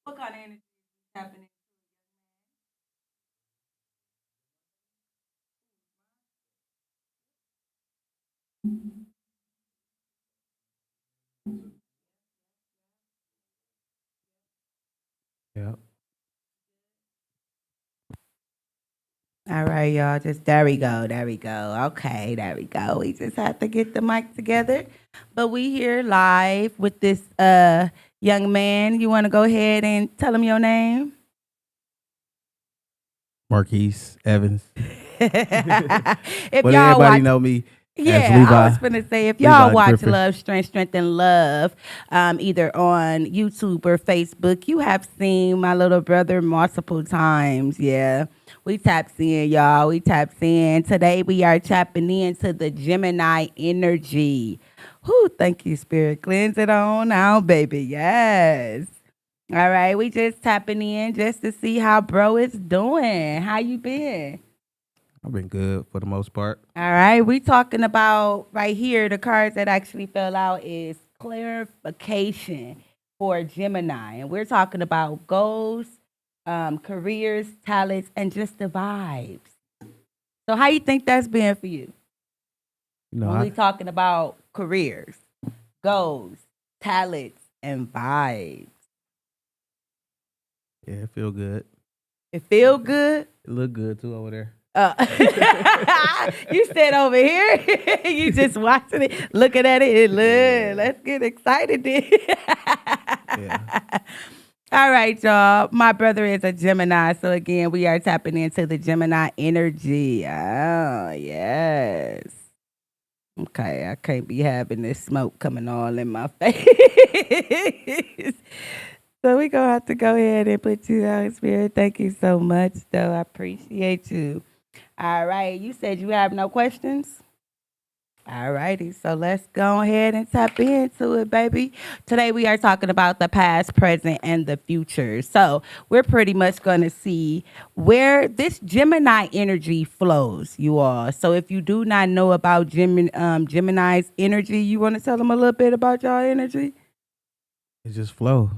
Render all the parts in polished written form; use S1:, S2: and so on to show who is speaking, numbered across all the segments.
S1: What kind of energy is happening?
S2: Yeah.
S1: All right, y'all. Just there we go. There we go. Okay, there we go. We just have to get the mic together. But we here live with this young man. You want to go ahead and tell him your name?
S2: Marquise Evans.
S1: If
S2: But
S1: y'all
S2: everybody
S1: watch,
S2: know me as
S1: yeah, I was
S2: Levi.
S1: gonna say if y'all
S2: Levi
S1: watch
S2: Griffin.
S1: Love, Strength, and Love, either on YouTube or Facebook, you have seen my little brother multiple times. Yeah, we tapped in, y'all. We tapped in. Today we are tapping into the Gemini energy. Whoo, thank you, Spirit. Cleanse it on now, baby. Yes. All right, we just tapping in just to see how bro is doing. How you been?
S2: I've been good for the most part.
S1: All right, we talking about right here. The cards that actually fell out is clarification for Gemini, and we're talking about goals, careers, talents, and just the vibes. So, how you think that's been for you
S2: You know,
S1: when we
S2: I
S1: talking about careers, goals, talents, and vibes?
S2: it feel good.
S1: It feel good.
S2: It look good too over there.
S1: Uh, you said over here, you just watching it, looking at it. Look,
S2: Yeah.
S1: let's get excited then.
S2: Yeah.
S1: All right, y'all. My brother is a Gemini, so again, we are tapping into the Gemini energy. Oh, yes. Okay, I can't be having this smoke coming all in my face. So we gonna have to go ahead and put you out, Spirit. Thank you so much, though. I appreciate you. All right, you said you have no questions? All righty, so let's go ahead and tap into it, baby. Today we are talking about the past, present, and the future. So we're pretty much going to see where this Gemini energy flows, you all. So if you do not know about Gemini's energy, you want to tell them a little bit about y'all energy?
S2: It just flow.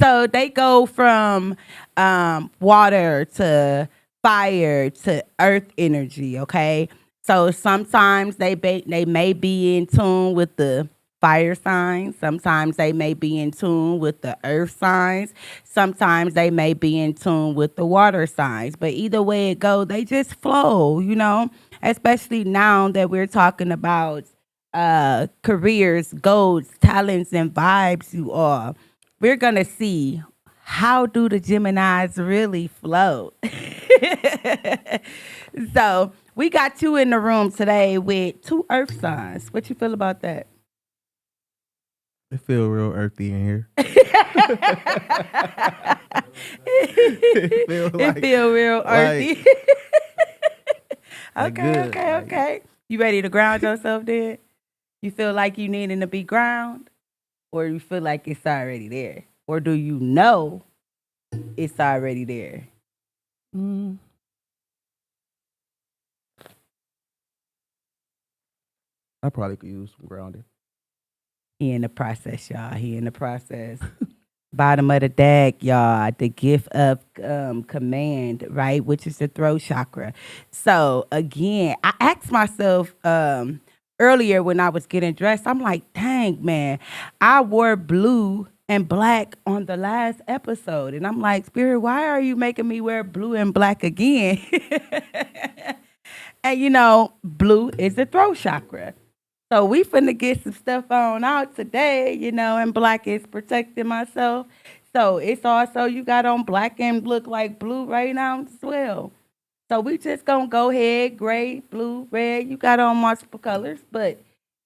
S1: So they go from water to fire to earth energy. Okay, so sometimes they may be in tune with the fire signs. Sometimes they may be in tune with the earth signs. Sometimes they may be in tune with the water signs. But either way it go, they just flow. You know, especially now that we're talking about careers, goals, talents, and vibes. You all, we're gonna see how do the Geminis really flow. So we got you in the room today with two Earth signs. What you feel about that?
S2: It feel real earthy in here.
S1: It feel real earthy.
S2: like
S1: Okay,
S2: good.
S1: okay,
S2: Like,
S1: okay. You ready to ground yourself then? You feel like you needing to be ground, or you feel like it's already there? Or do you know it's already there?
S2: mm, I probably could use some grounding.
S1: He in the process, y'all. He in the process. Bottom of the deck, y'all. The gift of command, right? Which is the throat chakra. So again, I asked myself earlier when I was getting dressed, I'm like, dang man, I wore blue and black on the last episode. And I'm like, Spirit, why are you making me wear blue and black again? And you know, blue is the throat chakra. So we finna get some stuff on out today, you know, and black is protecting myself. So it's also you got on black and look like blue right now as well. So we just gonna go ahead, gray, blue, red. You got on multiple colors, but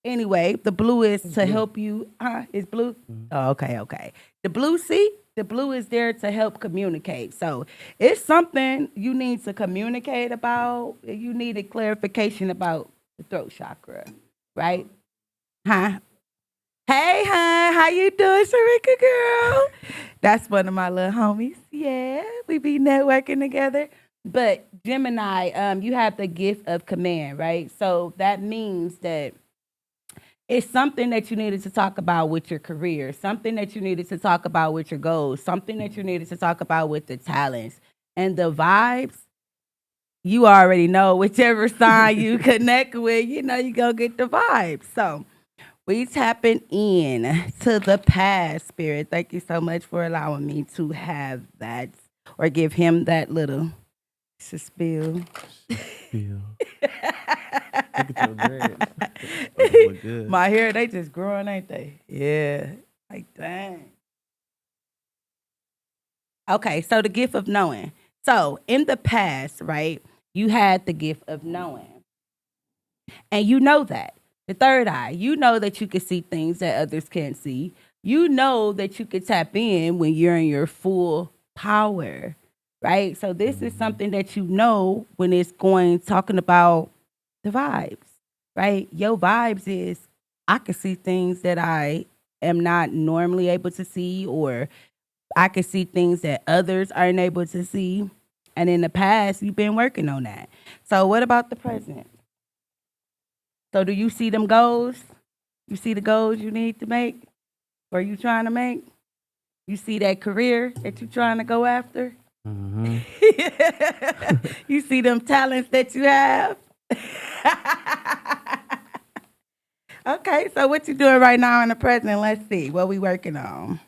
S1: anyway, the blue is to
S2: Blue.
S1: help you. It's blue.
S2: Mhm.
S1: Oh, okay, okay. The blue, see, the blue is there to help communicate. So it's something you need to communicate about. You need a clarification about the throat chakra, right? Huh? Hey, hon, how you doing, Sharika girl? That's one of my little homies. Yeah, we be networking together. But Gemini, you have the gift of command, right? So that means that it's something that you needed to talk about with your career, something that you needed to talk about with your goals, something that you needed to talk about with the talents and the vibes. You already know whichever sign you connect with, you know, you go get the vibes. So we tapping in to the past, Spirit. Thank you so much for allowing me to have that or give him that little spill.
S2: Feel. Look at your dreads. Those look good.
S1: My hair, they just growing, ain't they? Yeah. Like, dang. Okay, so the gift of knowing. So in the past, right, you had the gift of knowing. And you know that. The third eye, you know that you can see things that others can't see. You know that you can tap in when you're in your full power, right? So this is
S2: Mhm.
S1: something that you know when it's going talking about the vibes, right? Your vibes is I can see things that I am not normally able to see, or I can see things that others aren't able to see. And in the past, you've been working on that. So what about the present? So do you see them goals? You see the goals you need to make or you trying to make? You see that career that you trying to go after?
S2: Mhm.
S1: You see them talents that you have? Okay, so what you doing right now in the present? Let's see what we working on.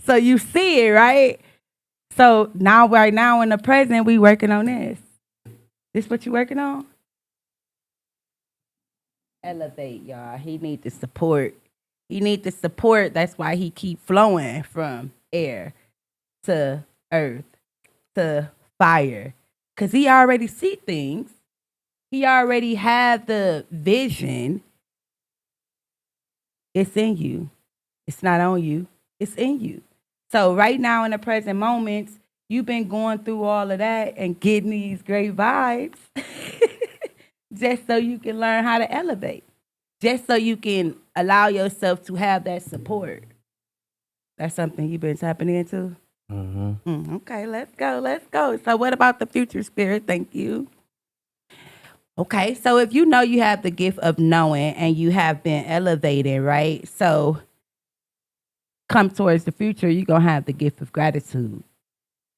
S1: So you see it, right? So now, right now in the present, we working on this. This what you working on? Elevate, y'all. He need the support. He need the support. That's why he keep flowing from air to earth to fire. Cause he already see things. He already had the vision. It's in you. It's not on you. It's in you. So right now in the present moments, you've been going through all of that and getting these great vibes just so you can learn how to elevate. Just so you can allow yourself to have that support. That's something you've been tapping into.
S2: Mhm.
S1: Okay, let's go. Let's go. So, what about the future, Spirit? Thank you. Okay, so if you know you have the gift of knowing and you have been elevated, right? So, come towards the future, you're going to have the gift of gratitude.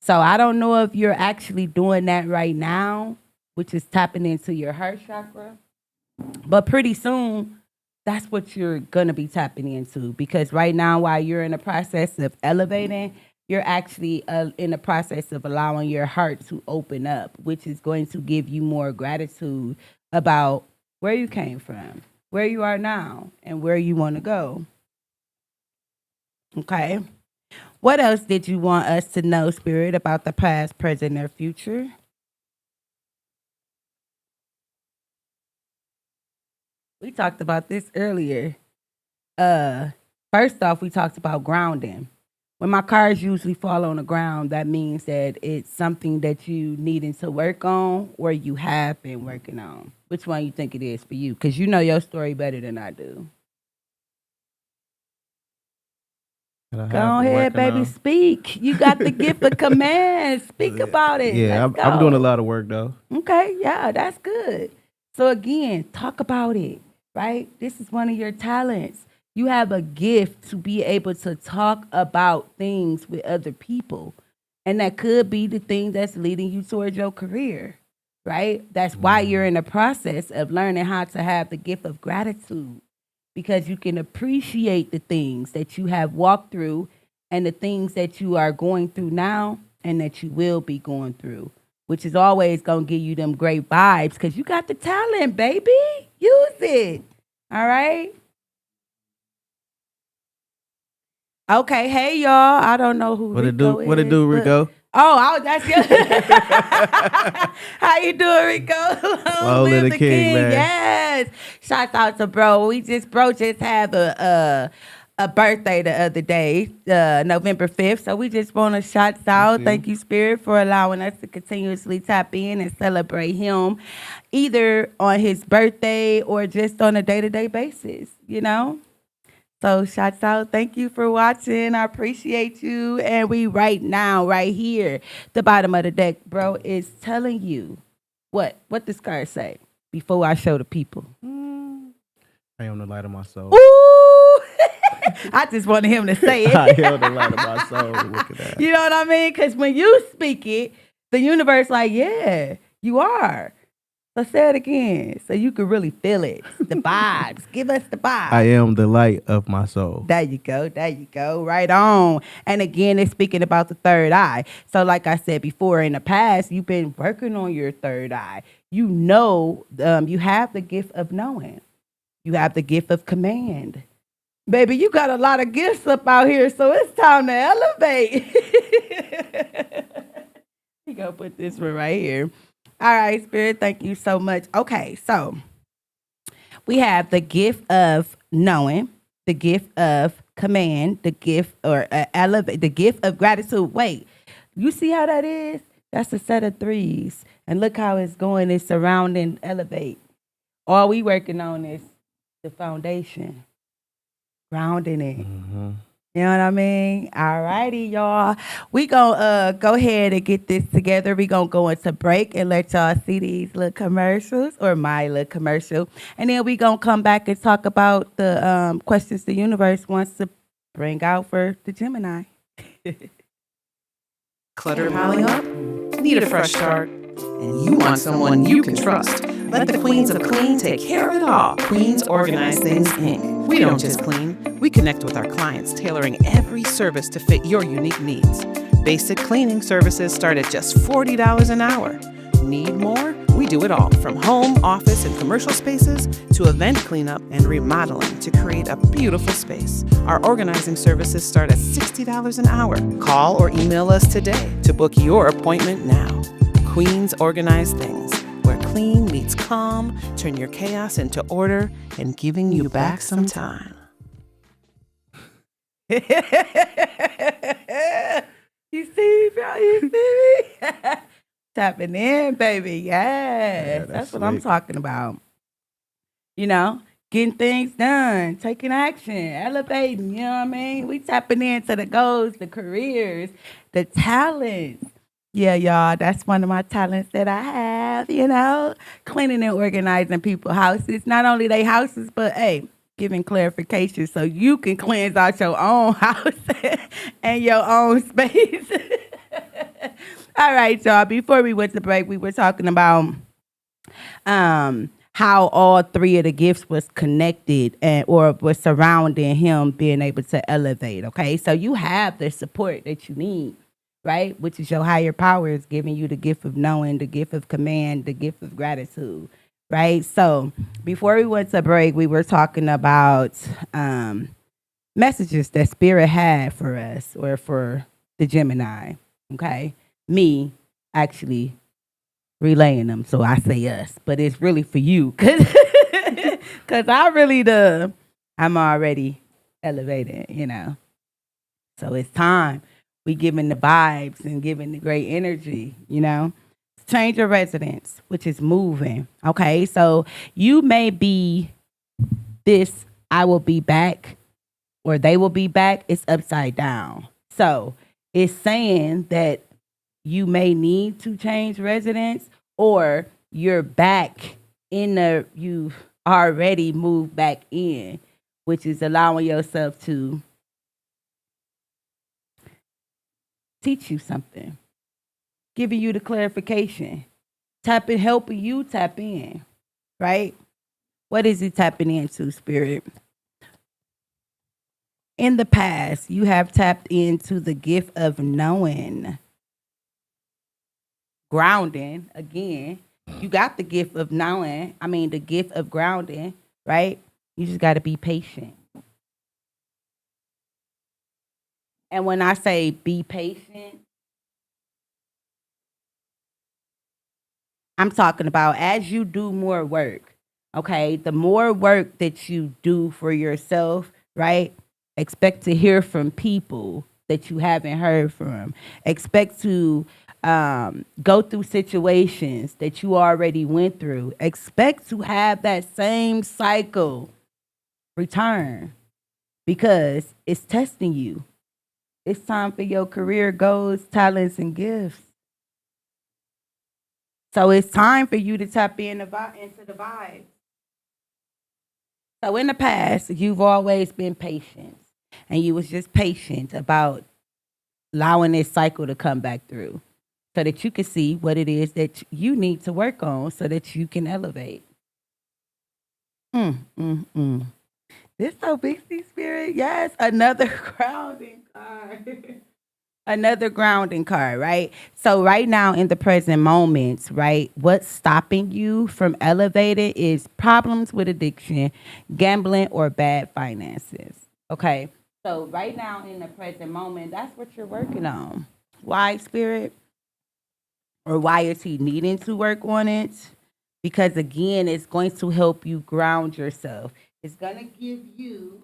S1: So, I don't know if you're actually doing that right now, which is tapping into your heart chakra, but pretty soon, that's what you're going to be tapping into because right now, while you're in the process of elevating, you're actually in the process of allowing your heart to open up, which is going to give you more gratitude about where you came from, where you are now, and where you want to go. Okay. What else did you want us to know, Spirit, about the past, present, or future? We talked about this earlier. Uh, First off, we talked about grounding. When my cars usually fall on the ground, that means that it's something that you needing to work on or you have been working on. Which one you think it is for you? Because you know your story better than I do.
S2: That I have
S1: Go
S2: been
S1: ahead,
S2: working
S1: baby,
S2: on.
S1: speak. You got the gift of command. Speak about it.
S2: Yeah,
S1: Let's
S2: I'm doing a
S1: go.
S2: lot of work though.
S1: Okay, yeah, that's good. So again, talk about it, right? This is one of your talents. You have a gift to be able to talk about things with other people. And that could be the thing that's leading you towards your career, right? That's why you're
S2: Mhm.
S1: in the process of learning how to have the gift of gratitude because you can appreciate the things that you have walked through and the things that you are going through now and that you will be going through. which is always going to give you them great vibes because you got the talent, baby. Use it. All right. Okay. Hey, y'all. I don't know who
S2: What it
S1: Rico
S2: do?
S1: is.
S2: What it do,
S1: but-
S2: Rico?
S1: Oh, that's your. How you doing, Rico?
S2: Long live the king, man.
S1: Yes. Shouts out to bro. Bro just had a birthday the other day, November 5th. So we just want to shout out. Thank you, Spirit, for allowing us to continuously tap in and celebrate him either on his birthday or just on a day-to-day basis, you know? So shouts out. Thank you for watching. I appreciate you. And we right now, right here, the bottom of the deck, bro, is telling you what this card say before I show the people.
S2: I am the light of my soul.
S1: Ooh! I just wanted him to say it.
S2: I am the light of my soul. Look at that.
S1: You know what I mean? Because when you speak it, the universe like, yeah, you are. So say it again so you can really feel it. The vibes. Give us the vibes.
S2: I am the light of my soul.
S1: There you go. There you go. Right on. And again, it's speaking about the third eye. So like I said before, in the past, you've been working on your third eye. You know, you have the gift of knowing. You have the gift of command. Baby, you got a lot of gifts up out here, so it's time to elevate. You go put this one right here. All right, Spirit, thank you so much. Okay, so we have the gift of knowing, the gift of command, the gift or elevate, the gift of gratitude. Wait, you see how that is? That's a set of threes. And look how it's going, it's surrounding, elevate. All we working on is the foundation, grounding it.
S2: Mm-hmm.
S1: You know what I mean? All righty, y'all. We gonna go ahead and get this together. We gonna go into break and let y'all see these little commercials or my little commercial. And then we gonna come back and talk about the questions the universe wants to bring out for the Gemini.
S3: Clutter piling up? Need a fresh start? And you want someone you can trust. Let the Queens of Clean take care of it all. Queens Organize Things, Inc. We don't just clean, we connect with our clients, tailoring every service to fit your unique needs. Basic cleaning services start at just $40 an hour. Need more? We do it all, from home, office, and commercial spaces to event cleanup and remodeling to create a beautiful space. Our organizing services start at $60 an hour. Call or email us today to book your appointment now. Queens Organize Things, where clean meets calm, turn your chaos into order, and giving you back some time.
S1: You see me, bro? You see me? Tapping in, baby. Yes. That's what I'm
S2: slick.
S1: talking about. You know, getting things done, taking action, elevating, you know what I mean? We tapping into the goals, the careers, the talents. Yeah, y'all, that's one of my talents that I have, you know, cleaning and organizing people's houses. Not only their houses, but, hey, giving clarification so you can cleanse out your own house and your own space. All right, y'all, before we went to break, we were talking about how all three of the gifts was connected or was surrounding him being able to elevate, okay? So you have the support that you need, right? Which is your higher power is giving you the gift of knowing, the gift of command, the gift of gratitude, right? So before we went to break, we were talking about messages that Spirit had for us or for the Gemini, okay? Me actually relaying them, so I say us, but it's really for you, cause I'm already elevated, you know. So it's time. We giving the vibes and giving the great energy, you know. Change your residence, which is moving. Okay, so you may be this, I will be back, or they will be back. It's upside down. So it's saying that you may need to change residence, or you're back you've already moved back in, which is allowing yourself to teach you something, giving you the clarification, helping you tap in, right? What is it tapping into, Spirit? In the past, you have tapped into the gift of knowing, grounding. Again, you got the gift of knowing. I mean, the gift of grounding, right? You just got to be patient. And when I say be patient, I'm talking about as you do more work, okay? The more work that you do for yourself, right? Expect to hear from people that you haven't heard from. Expect to go through situations that you already went through. Expect to have that same cycle return because it's testing you. It's time for your career goals, talents, and gifts. So it's time for you to tap into the vibe. So in the past, you've always been patient, and you was just patient about allowing this cycle to come back through, so that you can see what it is that you need to work on, so that you can elevate. Mm, mm, mm. This so big, spirit. Yes, another grounding card. Another grounding card, right? So right now in the present moments, right, what's stopping you from elevating is problems with addiction, gambling, or bad finances. Okay. So right now in the present moment, that's what you're working on. Why, spirit? Or why is he needing to work on it? Because again, it's going to help you ground yourself. It's going to give you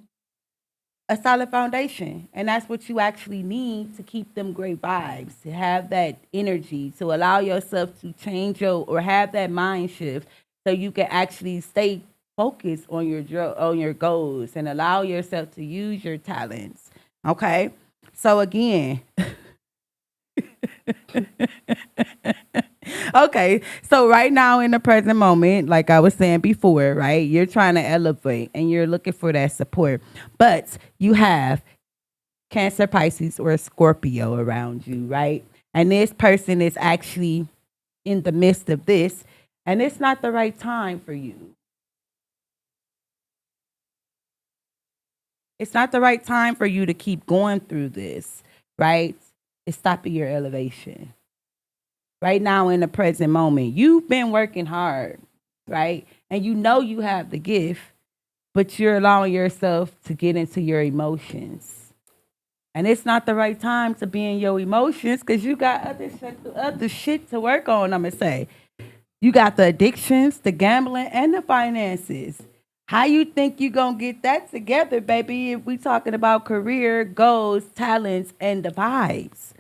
S1: a solid foundation. And that's what you actually need to keep them great vibes, to have that energy, to allow yourself to change your or have that mind shift so you can actually stay focused on your goals and allow yourself to use your talents. Okay? So again, okay, so right now in the present moment, like I was saying before, right, you're trying to elevate and you're looking for that support, but you have Cancer, Pisces, or Scorpio around you, right? And this person is actually in the midst of this, and it's not the right time for you. It's not the right time for you to keep going through this, right? It's stopping your elevation. Right now in the present moment, you've been working hard, right? And you know you have the gift, but you're allowing yourself to get into your emotions. And it's not the right time to be in your emotions because you got other shit to work on, I'm going to say. You got the addictions, the gambling, and the finances. How you think you going to get that together, baby, if we talking about career, goals, talents, and the vibes,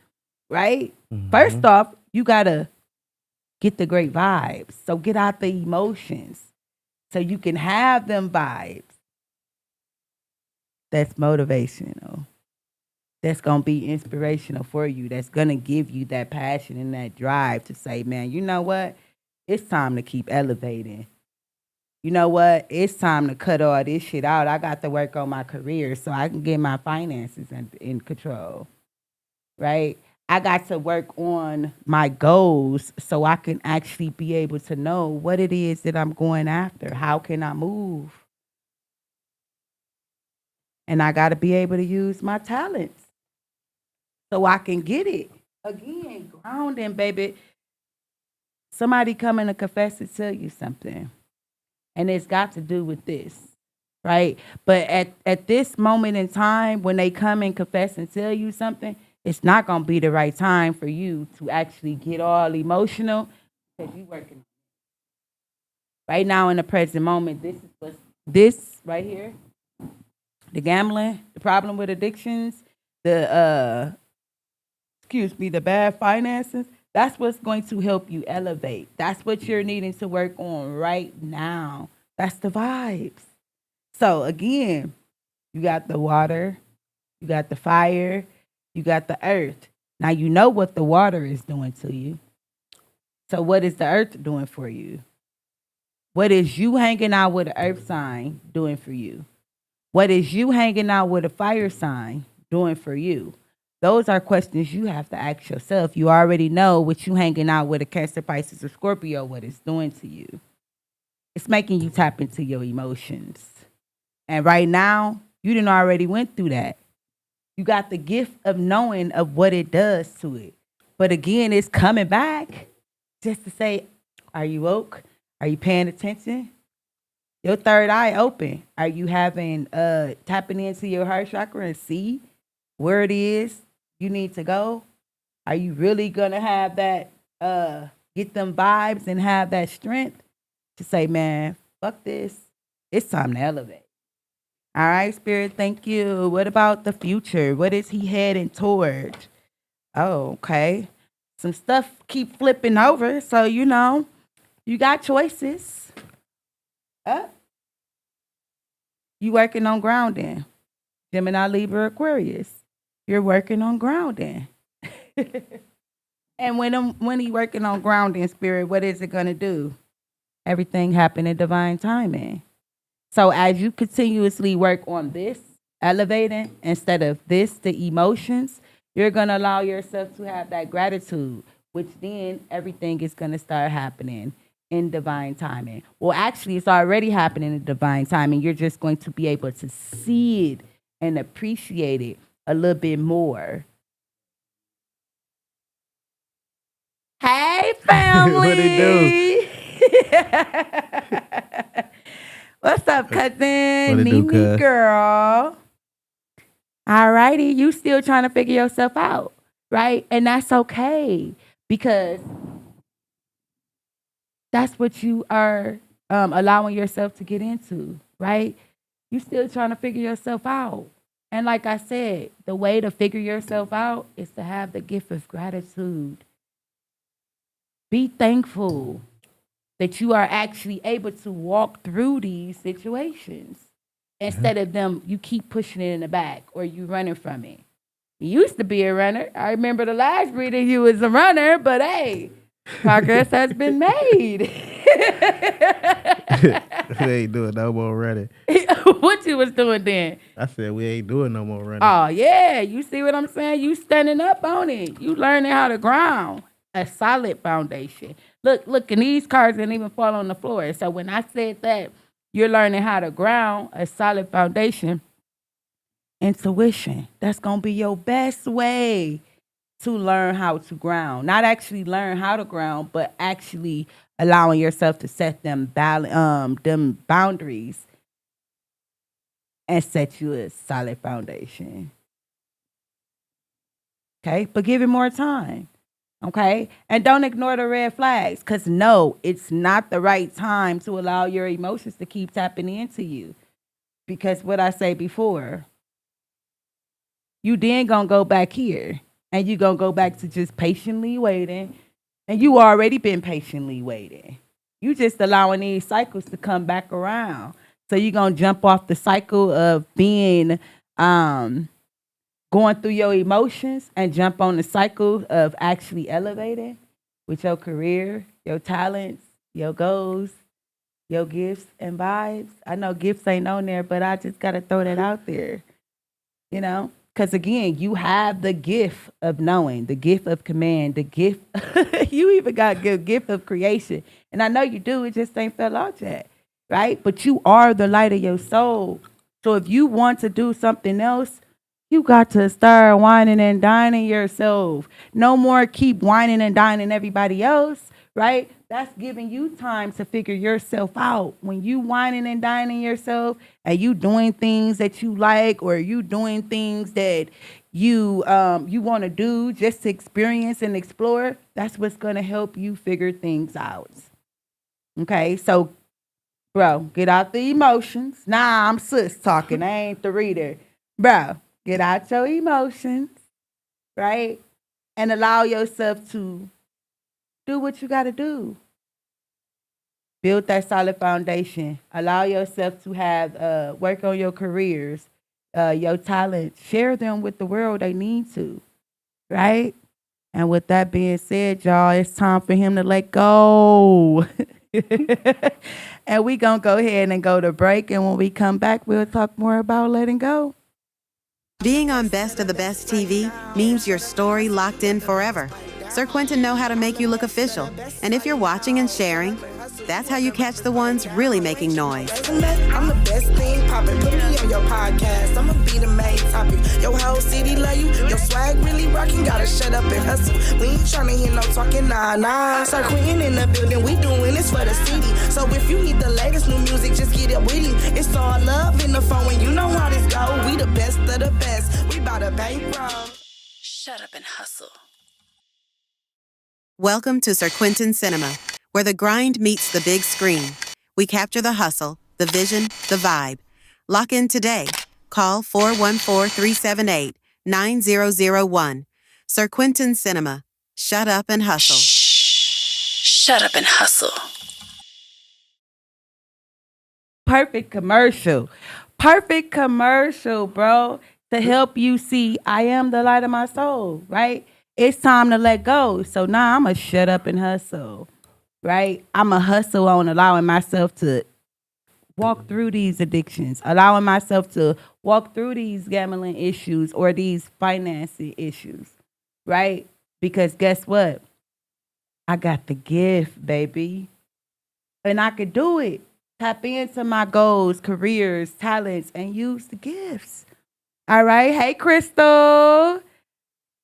S1: right? First off, you got to get the great vibes. So get out the emotions so you can have them vibes. That's motivational. That's going to be inspirational for you. That's going to give you that passion and that drive to say, man, you know what? It's time to keep elevating. You know what? It's time to cut all this shit out. I got to work on my career so I can get my finances in control, right? I got to work on my goals so I can actually be able to know what it is that I'm going after. How can I move? And I got to be able to use my talents so I can get it. Again, grounding, baby. Somebody coming to confess to tell you something. And it's got to do with this, right? But at this moment in time, when they come and confess and tell you something, it's not going to be the right time for you to actually get all emotional because you're working. Right now in the present moment, this right here, the gambling, the problem with addictions, the bad finances, that's what's going to help you elevate. That's what you're needing to work on right now. That's the vibes. So again, you got the water, you got the fire, you got the earth. Now you know what the water is doing to you. So what is the earth doing for you? What is you hanging out with an earth sign doing for you? What is you hanging out with a fire sign doing for you? Those are questions you have to ask yourself. You already know what you hanging out with a Cancer, Pisces, or Scorpio, what it's doing to you. It's making you tap into your emotions. And right now, you done already went through that. You got the gift of knowing of what it does to it. But again, it's coming back. just to say, are you woke? Are you paying attention? Your third eye open. Are you having tapping into your heart chakra and see where it is you need to go? Are you really gonna have that get them vibes and have that strength to say, man, fuck this. It's time to elevate. All right, Spirit, thank you. What about the future? What is he heading toward? Oh, okay. Some stuff keep flipping over, so you know, you got choices. You working on grounding. Gemini, Libra, Aquarius. You're working on grounding. And when he working on grounding, Spirit, what is it gonna do? Everything happen in divine timing. So as you continuously work on this, elevating, instead of this, the emotions, you're gonna allow yourself to have that gratitude, which then everything is gonna start happening in divine timing. Well, actually, it's already happening in divine timing. You're just going to be able to see it and appreciate it a little bit more. Hey, family.
S2: What it
S1: What's up, cousin?
S2: What it do,
S1: Nene
S2: cuz?
S1: girl. All righty. You still trying to figure yourself out, right? And that's okay because that's what you are allowing yourself to get into, right? You still trying to figure yourself out. And like I said, the way to figure yourself out is to have the gift of gratitude. Be thankful that you are actually able to walk through these situations instead of them, you keep pushing it in the back or you running from it. You used to be a runner. I remember the last reading you was a runner, but hey, progress has been made.
S2: We ain't doing no more running.
S1: What you was doing then?
S2: I said we ain't doing no more running.
S1: Oh, yeah. You see what I'm saying? You standing up on it. You learning how to ground. A solid foundation. Look, and these cards didn't even fall on the floor. So when I said that, you're learning how to ground a solid foundation. Intuition. That's going to be your best way to learn how to ground. Not actually learn how to ground, but actually allowing yourself to set them boundaries and set you a solid foundation. Okay? But give it more time. Okay? And don't ignore the red flags because no, it's not the right time to allow your emotions to keep tapping into you. Because what I say before, you then gonna go back here and you gonna go back to just patiently waiting. And you already been patiently waiting. You just allowing these cycles to come back around. So you're gonna jump off the cycle of being going through your emotions and jump on the cycle of actually elevating with your career, your talents, your goals, your gifts and vibes. I know gifts ain't on there, but I just got to throw that out there, you know? Because again, you have the gift of knowing, the gift of command, the gift, you even got the gift of creation. And I know you do, it just ain't fell out yet, right? But you are the light of your soul. So if you want to do something else, you got to start whining and dining yourself. No more keep whining and dining everybody else, right? That's giving you time to figure yourself out. When you whining and dining yourself and you doing things that you like or you doing things that you want to do just to experience and explore, that's what's going to help you figure things out. Okay, so, bro, get out the emotions. Nah, I'm sis talking. I ain't the reader. Bro, get out your emotions, right? And allow yourself to do what you got to do. Build that solid foundation. Allow yourself to have work on your careers, your talents. Share them with the world. They need to, right? And with that being said, y'all, it's time for him to let go. And we going to go ahead and go to break. And when we come back, we'll talk more about letting go.
S4: Being on Best of the Best TV means your story locked in forever. Sir Quentin know how to make you look official. And if you're watching and sharing, That's how you catch the ones really making noise.
S5: I'm the best thing poppin'. Put me on your podcast. I'ma be the main topic. Your whole city love you. Your swag really rockin'. Gotta shut up and hustle. We ain't tryna hear no talking, nah. Sir Queen in the building. We doing this for the city. So if you need the latest new music, just get it with him. It's all love in the phone. When you know how this go. We the best of the best. We bout to bankroll.
S6: Shut up and hustle.
S4: Welcome to Sir Quentin Cinema, where the grind meets the big screen. We capture the hustle, the vision, the vibe. Lock in today. Call 414-378-9001. Sir Quentin Cinema. Shut up and hustle.
S6: Shut up and hustle.
S1: Perfect commercial, bro, to help you see I am the light of my soul, right? It's time to let go. So now I'm going to shut up and hustle, right? I'm going to hustle on allowing myself to walk through these addictions, allowing myself to walk through these gambling issues or these financing issues, right? Because guess what? I got the gift, baby. And I could do it. Tap into my goals, careers, talents, and use the gifts. All right. Hey, Crystal.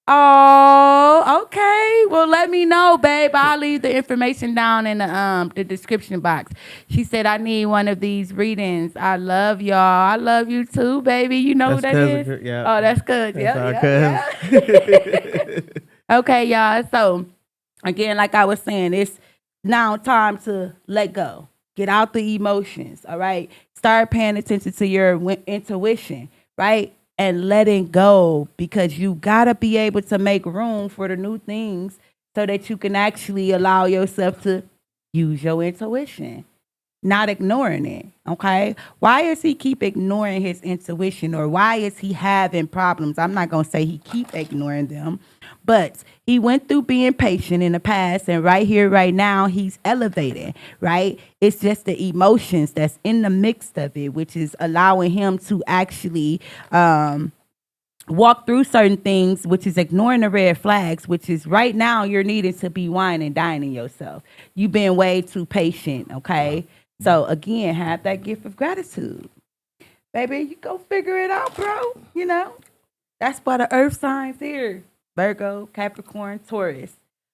S1: Oh, okay. Well, let me know, babe. I'll leave the information down in the description box. She said, I need one of these readings. I love y'all. I love you too, baby. You know who that is?
S2: Yeah.
S1: Oh, that's good.
S2: That's
S1: Yeah. Okay, y'all. So, again, like I was saying, it's now time to let go. Get out the emotions, all right? Start paying attention to your intuition, right? And letting go, because you got to be able to make room for the new things so that you can actually allow yourself to use your intuition, not ignoring it, okay? Why does he keep ignoring his intuition, or why is he having problems? I'm not going to say he keep ignoring them, but he went through being patient in the past, and right here, right now, he's elevating, right? It's just the emotions that's in the mix of it, which is allowing him to actually walk through certain things, which is ignoring the red flags, which is right now you're needing to be wine and dining yourself. You've been way too patient, okay? So again, have that gift of gratitude. Baby, you go figure it out, bro. You know, that's why the earth signs here. Virgo, Capricorn, Taurus.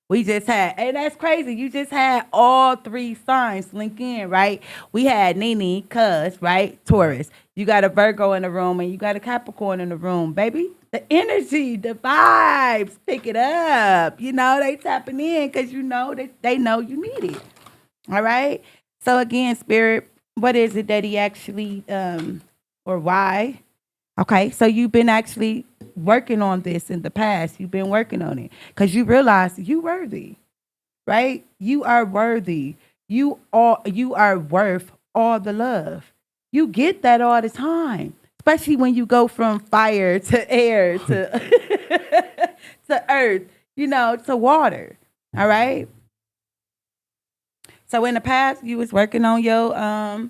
S1: We just had, and that's crazy. You just had all three signs link in, right? We had Nene, Cuz, right? Taurus. You got a Virgo in the room and you got a Capricorn in the room, baby. The energy, the vibes, pick it up. You know, they tapping in because you know that they know you need it. All right? So again, Spirit, what is it that he actually, or why? Okay, so you've been actually working on this in the past. You've been working on it because you realize you worthy, right? You are worthy. You are worth all the love. You get that all the time, especially when you go from fire to air to to earth, you know, to water. All right. So in the past, you was working on your to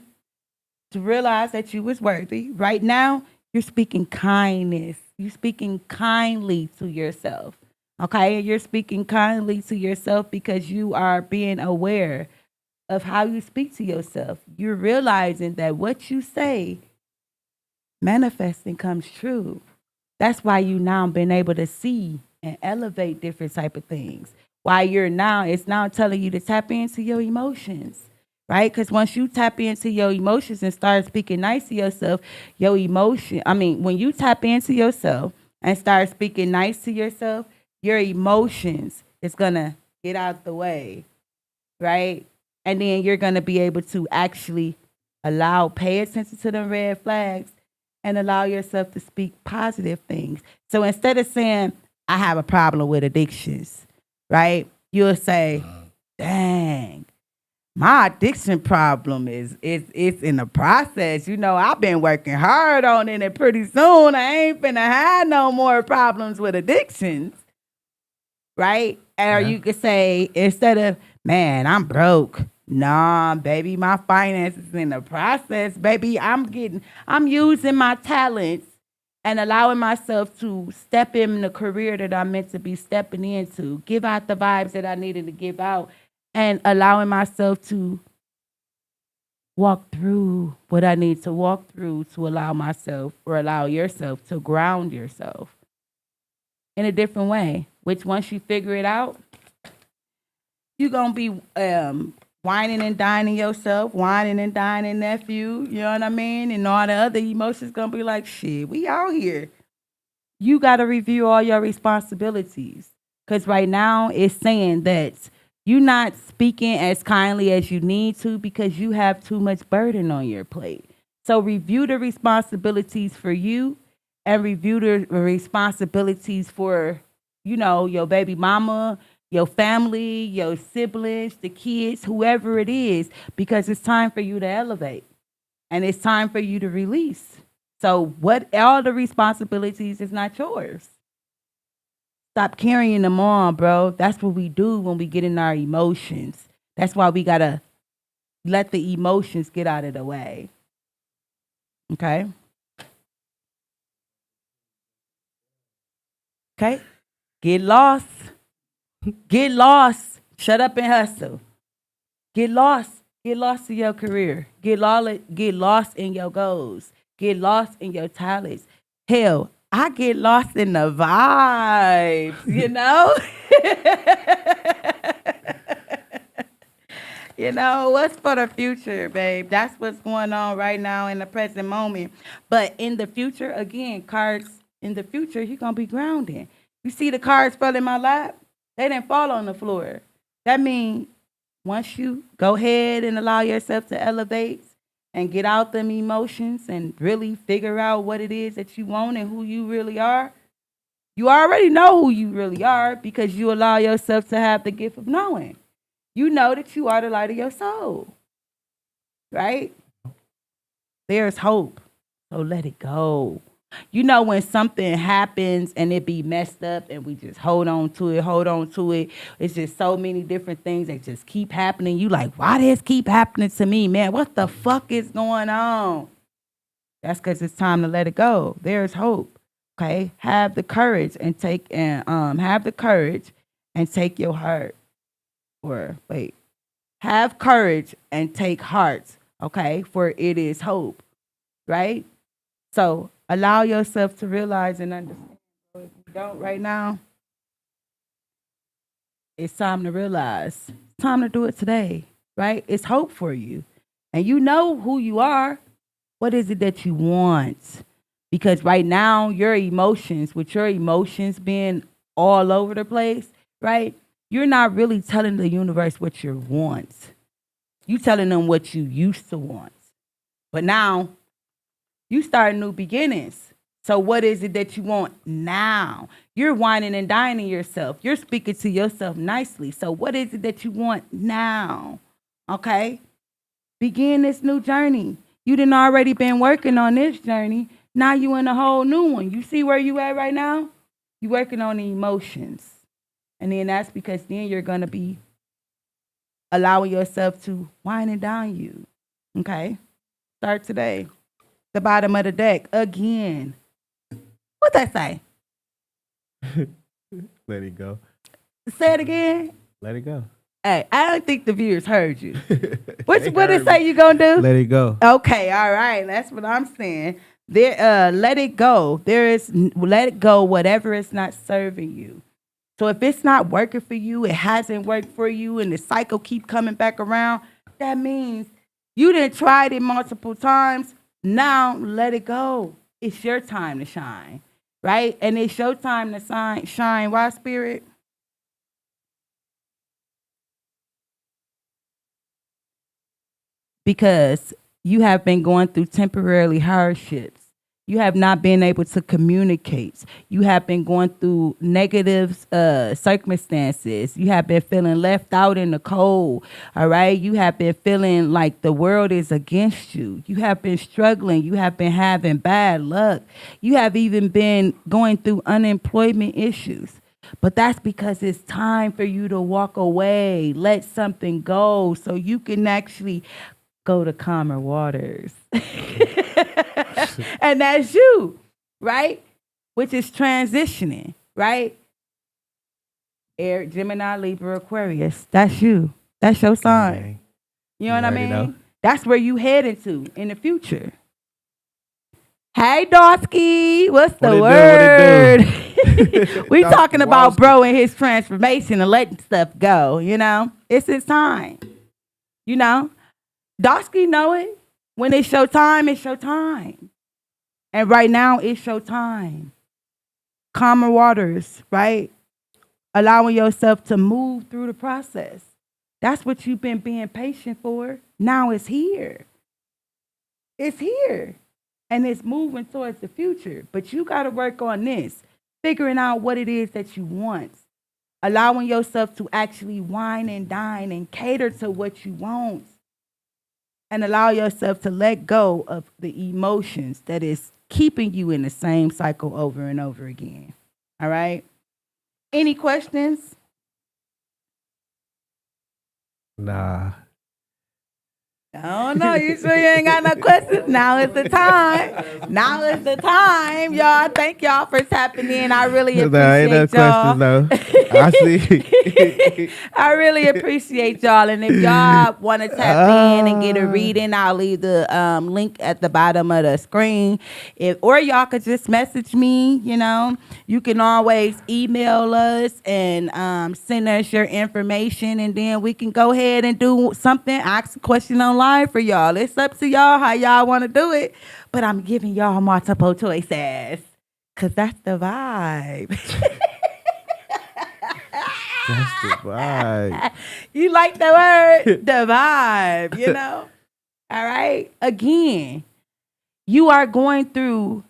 S1: realize that you was worthy. Right now, you're speaking kindness. You're speaking kindly to yourself. Okay? You're speaking kindly to yourself because you are being aware of how you speak to yourself. You're realizing that what you say manifesting comes true. That's why you now been able to see and elevate different type of things. Why it's now telling you to tap into your emotions. Right? Because once you tap into your emotions and start speaking nice to yourself, when you tap into yourself and start speaking nice to yourself, your emotions is going to get out the way, right? And then you're going to be able to actually pay attention to the red flags and allow yourself to speak positive things. So instead of saying, I have a problem with addictions, right? You'll say, dang. My addiction problem is in the process. You know, I've been working hard on it, and pretty soon I ain't finna have no more problems with addictions, right? Or you could say, instead of, man, I'm broke. Nah, baby, my finances in the process. Baby, I'm using my talents and allowing myself to step in the career that I'm meant to be stepping into, give out the vibes that I needed to give out, and allowing myself to walk through what I need to walk through to allow myself or allow yourself to ground yourself in a different way, which once you figure it out, you're going to be whining and dining yourself, whining and dining nephew, you know what I mean? And all the other emotions going to be like, shit, we out here. You got to review all your responsibilities. Because right now it's saying that you're not speaking as kindly as you need to because you have too much burden on your plate. So review the responsibilities for you and review the responsibilities for, your baby mama, your family, your siblings, the kids, whoever it is, because it's time for you to elevate and it's time for you to release. So what all the responsibilities is not yours. Stop carrying them on, bro. That's what we do when we get in our emotions. That's why we gotta let the emotions get out of the way. Okay? Okay? Get lost. Get lost. Shut up and hustle. Get lost. Get lost in your career. Get lost in your goals. Get lost in your talents. Hell, I get lost in the vibes, what's for the future, babe? That's what's going on right now in the present moment. But in the future, again, cards in the future, you're going to be grounded. You see the cards fell in my lap? They didn't fall on the floor. That means once you go ahead and allow yourself to elevate and get out them emotions and really figure out what it is that you want and who you really are, you already know who you really are because you allow yourself to have the gift of knowing. You know that you are the light of your soul, right? There's hope, so let it go. When something happens and it be messed up and we just hold on to it. It's just so many different things that just keep happening. You like, why this keep happening to me, man? What the fuck is going on? That's because it's time to let it go. There's hope. Okay, have the courage and take your heart. Have courage and take heart. Okay, for it is hope, right? So allow yourself to realize and understand. If you don't right now, it's time to realize. It's time to do it today, right? It's hope for you. And you know who you are. What is it that you want? Because right now, with your emotions being all over the place, right? You're not really telling the universe what you want. You're telling them what you used to want. But now, you start new beginnings. So what is it that you want now? You're whining and dining yourself. You're speaking to yourself nicely. So what is it that you want now? Okay? Begin this new journey. You done already been working on this journey. Now you in a whole new one. You see where you at right now? You working on the emotions. And then that's because then you're going to be allowing yourself to whine and dine you. Okay? Start today. The bottom of the deck again. What that say?
S2: Let it go.
S1: Say it again.
S2: Let it go.
S1: Hey, I don't think the viewers heard you. What it say you gonna do?
S2: Let it go.
S1: Okay, all right. That's what I'm saying. There, let it go. Let it go. Whatever is not serving you. So if it's not working for you, it hasn't worked for you, and the cycle keep coming back around. That means you done tried it multiple times. Now let it go. It's your time to shine, right? And it's your time to shine. Why, Spirit? Because you have been going through temporary hardships. You have not been able to communicate. You have been going through negative circumstances. You have been feeling left out in the cold, all right? You have been feeling like the world is against you. You have been struggling. You have been having bad luck. You have even been going through unemployment issues. But that's because it's time for you to walk away, let something go so you can actually go to calmer waters. And that's you, right? Which is transitioning, right? Air, Gemini, Libra, Aquarius. That's you. That's your sign.
S2: Okay.
S1: You know what I
S2: already
S1: mean?
S2: know.
S1: That's where you heading to in the future. Hey, Dawski, what's the word? We talking about bro and his transformation and letting stuff go, you know? It's his time, you know? Dawski know it. When it's your time, it's your time. And right now, it's your time. Calmer waters, right? Allowing yourself to move through the process. That's what you've been being patient for. Now it's here. It's here. And it's moving towards the future. But you got to work on this, figuring out what it is that you want, allowing yourself to actually wine and dine and cater to what you want, and allow yourself to let go of the emotions that is keeping you in the same cycle over and over again. All right? Any questions?
S2: Nah.
S1: I don't know. You sure you ain't got no questions? Now is the time. Now is the time, y'all. Thank y'all for tapping in. I really appreciate
S2: Ain't no
S1: y'all.
S2: questions, though. I see.
S1: I really appreciate y'all. And if y'all want to tap in and get a reading, I'll leave the link at the bottom of the screen. Or y'all could just message me, you know. You can always email us and send us your information, and then we can go ahead and do something, ask a question online for y'all. It's up to y'all how y'all want to do it, but I'm giving y'all multiple choices because that's the vibe.
S2: That's the vibe.
S1: You like the word? The vibe, you know? All right? Again, you are going through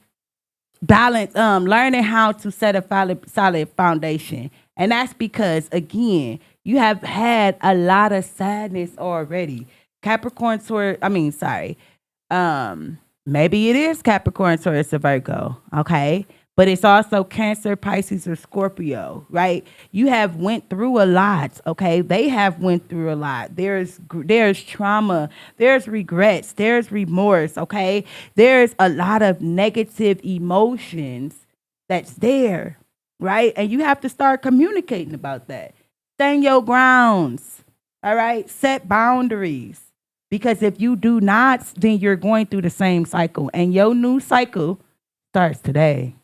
S1: balance, learning how to set a solid foundation. And that's because, again, you have had a lot of sadness already. Capricorn, Taurus, maybe it is Capricorn, Taurus, or Virgo, okay? But it's also Cancer, Pisces, or Scorpio, right? You have went through a lot, okay? They have went through a lot. There's trauma, there's regrets, there's remorse, okay? There's a lot of negative emotions that's there, right? And you have to start communicating about that. Stand your grounds, all right? Set boundaries. Because if you do not, then you're going through the same cycle. And your new cycle starts today.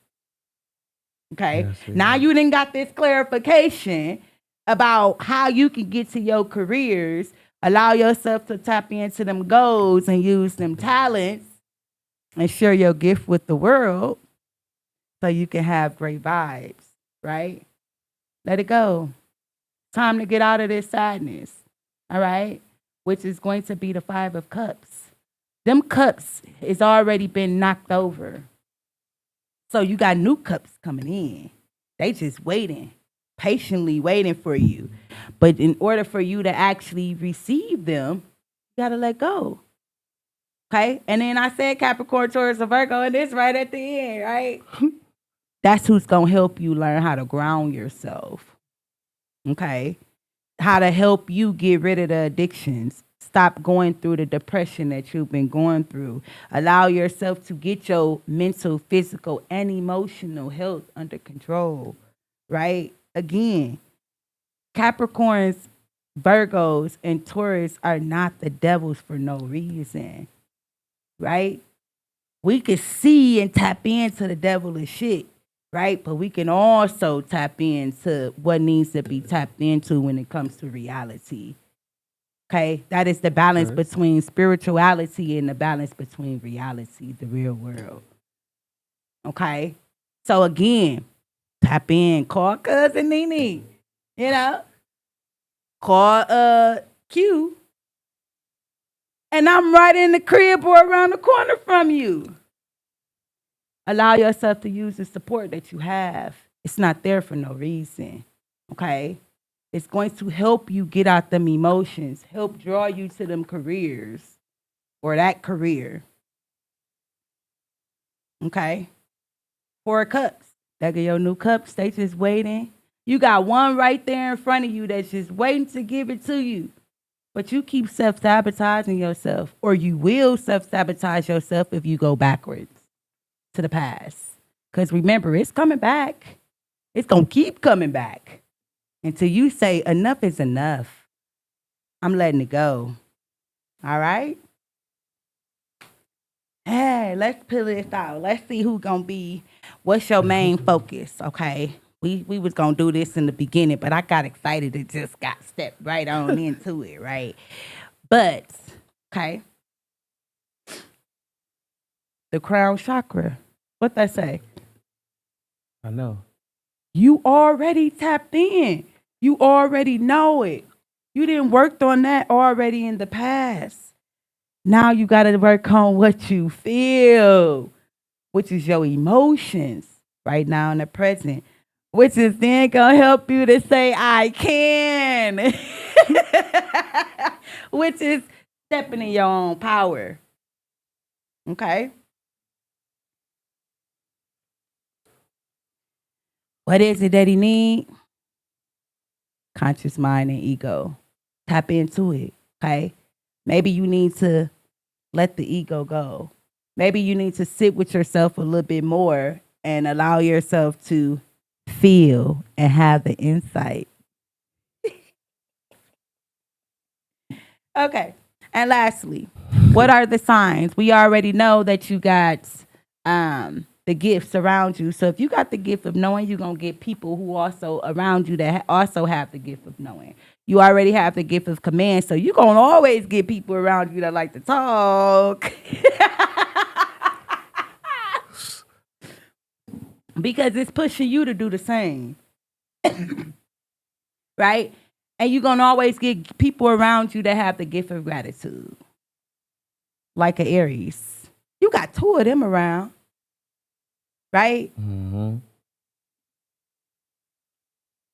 S1: Okay?
S2: Yes,
S1: now you done got this clarification about how you can get to your careers, allow yourself to tap into them goals and use them talents and share your gift with the world so you can have great vibes, right? Let it go. Time to get out of this sadness, all right? Which is going to be the 5 of Cups. Them cups has already been knocked over. So you got new cups coming in. They just waiting, patiently waiting for you. But in order for you to actually receive them, you got to let go. Okay? And then I said Capricorn, Taurus, or Virgo, and it's right at the end, right? That's who's going to help you learn how to ground yourself. Okay? How to help you get rid of the addictions. Stop going through the depression that you've been going through. Allow yourself to get your mental, physical, and emotional health under control, right? Again, Capricorns, Virgos, and Taurus are not the devils for no reason, right? We can see and tap into the devilish shit, right? But we can also tap into what needs to be tapped into when it comes to reality. Okay? That is the balance between spirituality and the balance between reality, the real world. Okay? So again, tap in, call cousin Nene, you know? Call Q. And I'm right in the crib or around the corner from you. Allow yourself to use the support that you have. It's not there for no reason, okay? It's going to help you get out them emotions, help draw you to them careers or that career, okay? 4 cups. That get your new cups. They just waiting. You got one right there in front of you that's just waiting to give it to you. But you keep self-sabotaging yourself, or you will self-sabotage yourself if you go backwards to the past. Because remember, it's coming back. It's going to keep coming back until you say enough is enough. I'm letting it go. All right? Hey, let's pull this out. Let's see who's gonna be. What's your main focus? Okay, we was gonna do this in the beginning, but I got excited and just got stepped right on into it, right? But okay, the crown chakra. What that say?
S2: I know.
S1: You already tapped in. You already know it. You didn't worked on that already in the past. Now you got to work on what you feel, which is your emotions right now in the present, which is then going to help you to say, I can, which is stepping in your own power. Okay? What is it that he need? Conscious mind and ego. Tap into it, okay? Maybe you need to let the ego go. Maybe you need to sit with yourself a little bit more and allow yourself to feel and have the insight. Okay. And lastly, what are the signs? We already know that you got the gifts around you. So if you got the gift of knowing, you're going to get people who also around you that also have the gift of knowing. You already have the gift of command, so you're going to always get people around you that like to talk. Because it's pushing you to do the same. Right? And you're going to always get people around you that have the gift of gratitude. Like an Aries. You got two of them around. Right?
S2: Mm-hmm.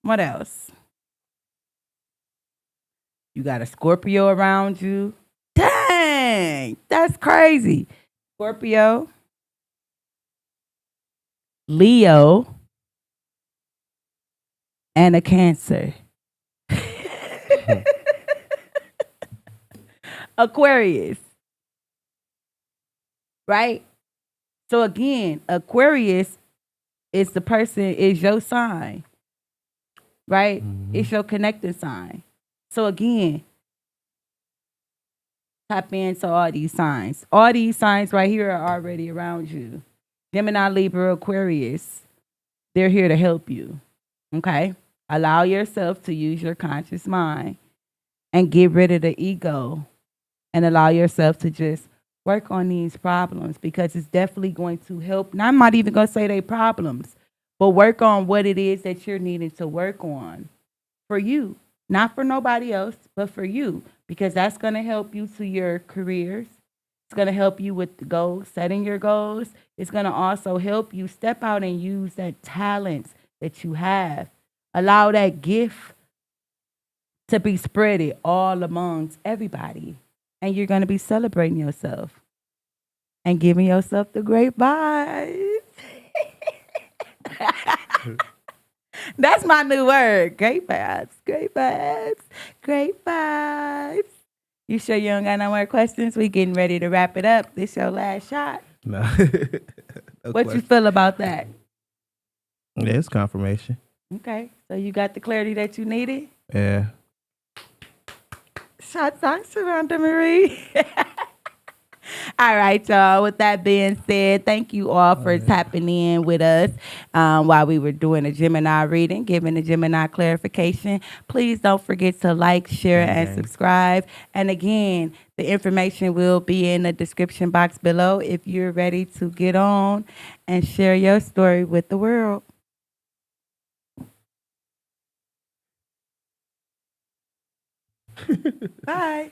S1: What else? You got a Scorpio around you. Dang, that's crazy. Scorpio, Leo, and a Cancer. Aquarius. Right? So again, Aquarius is the person, is your sign. Right?
S2: Mm-hmm.
S1: It's your connecting sign. So again, tap into all these signs. All these signs right here are already around you. Gemini, Libra, Aquarius, they're here to help you. Okay? Allow yourself to use your conscious mind and get rid of the ego and allow yourself to just work on these problems because it's definitely going to help. And I'm not even going to say they problems, but work on what it is that you're needing to work on for you. Not for nobody else, but for you, because that's going to help you to your careers. It's going to help you with the goals, setting your goals. It's going to also help you step out and use that talent that you have. Allow that gift to be spreaded all amongst everybody. And you're going to be celebrating yourself and giving yourself the great vibes. That's my new word. Great vibes, great vibes, great vibes. You sure you don't got no more questions? We getting ready to wrap it up. This your last shot.
S2: No.
S1: What you feel about that?
S2: Yeah, it's confirmation.
S1: Okay, so you got the clarity that you needed?
S2: Yeah.
S1: Shots on Shavonda Marie. All right, y'all. With that being said, thank you all for tapping in with us while we were doing a Gemini reading, giving a Gemini clarification. Please don't forget to like, share, and subscribe. And again, the information will be in the description box below if you're ready to get on and share your story with the world. Bye.